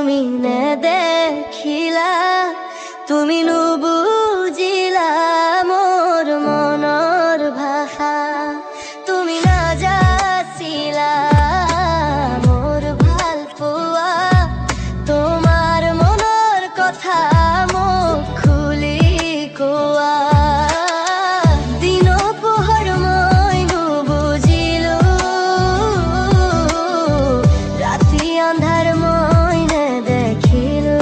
তুমি নেদেখিলা, তুমি নুবুজিলা মোর মনৰ ভাষা, তুমি নাজাছিলা মোর ভাল পোৱা, তোমাৰ মনৰ কথা মোক খুলি কোৱা। দিনৰ পোহৰ মই নুবুজিলো, ৰাতি আন্ধাৰ মই নেদেখিলো,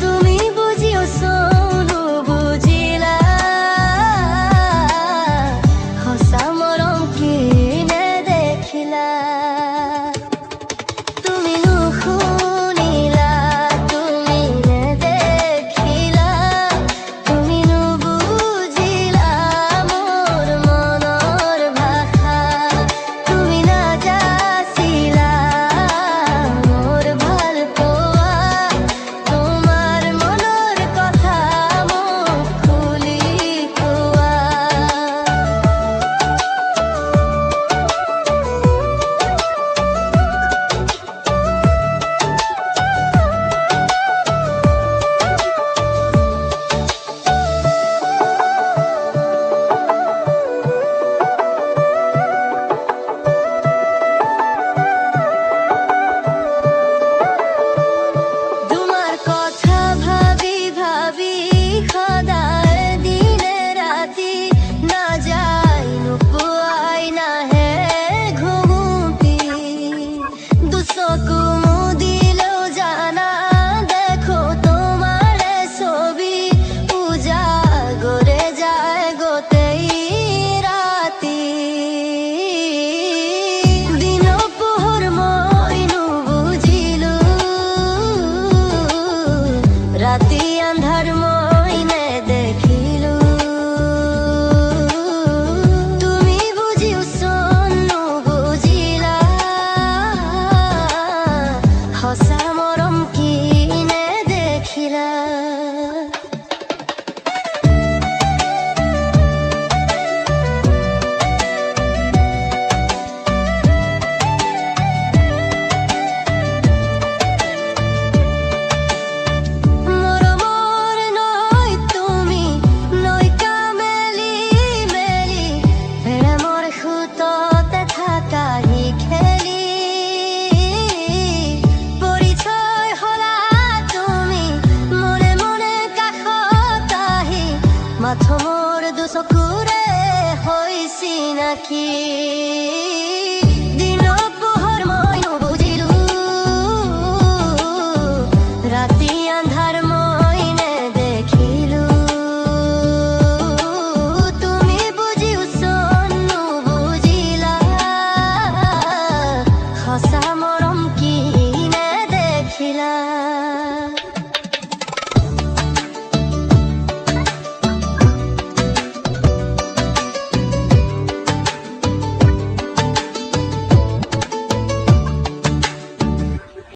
তুমি বুজিওছো নুবুজিলা, সঁচা মৰম কি নেদেখিলা। তুমি নুশুনিলা, তুমি নেদেখিলা, তুমি নুবুজিলা মোৰ মনৰ ভাষা, তুমি নাজাছিলা মোৰ ভাল পোৱা, তোমাৰ মনৰ কথা মোক খুলি কোৱা। তোমার কথা ভাবি ভাবি সদায় দিনে রাতি, না যাই নোপোৱাই নাহে ঘুমটি, দুচকু মুদিলেও জানা দেখো তোমাৰে ছবি, উজাগৰে যায় গোটেই ৰাতি। দিনৰ পোহৰ মই নুবুজিলো, ৰাতি আন্ধাৰ মই নেদেখিলো, তুমি বুজিওছো নুবুজিলা, সঁচা মৰম কি নেদেখিলা। মৰমৰ নৈ তুমি নৈকা মেলি মেলি, প্ৰেমৰ সুততে থাকাহি খেলি, পৰিচয় হলা তুমি মনে মনে কাষত আহি, মাথো মোৰ দুচকুৰে হৈ চিনাকি।